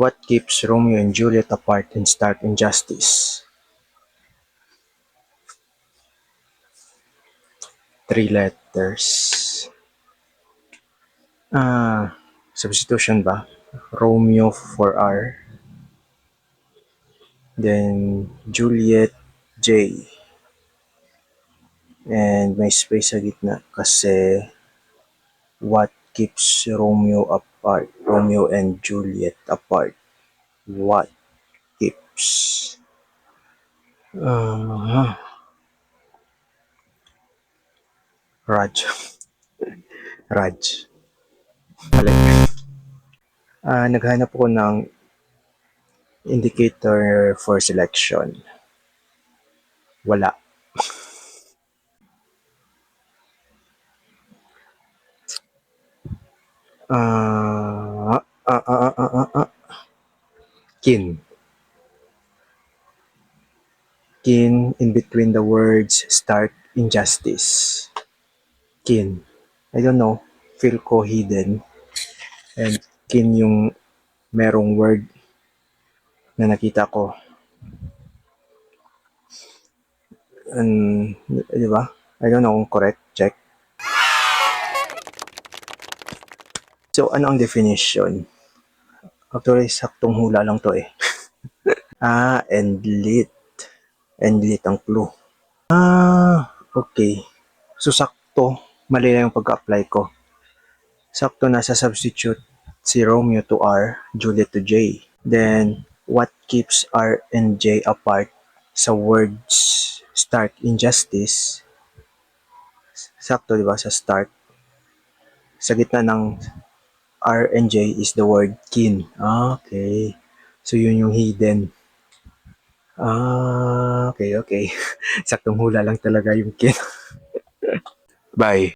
What keeps Romeo and Juliet apart in stark injustice? 3 letters. Substitution ba? Romeo for R. Then Juliet, J. And may space sa gitna kasi what keeps Romeo apart? Romeo and Juliet apart. What keeps? Raj. Raj. Mali. Naghanap ako ng indicator for selection. Wala. Kin. Kin in between the words stark injustice. Kin. I don't know. Feel ko hidden. And kin yung merong word na nakita ko. And, di ba? I don't know kung correct. Check. So, ano ang definition? Actually, saktong hula lang to eh. Endlit. Endlit ang clue. Okay. So, sakto. Mali na yung pagka-apply ko. Sakto nasa substitute si Romeo to R, Juliet to J. Then, what keeps R and J apart sa words stark injustice? Sakto, di ba? Sa start. Sa gitna ng R and J is the word kin. Okay. So, yun yung hidden. Okay. Saktong hula lang talaga yung kin. Bye.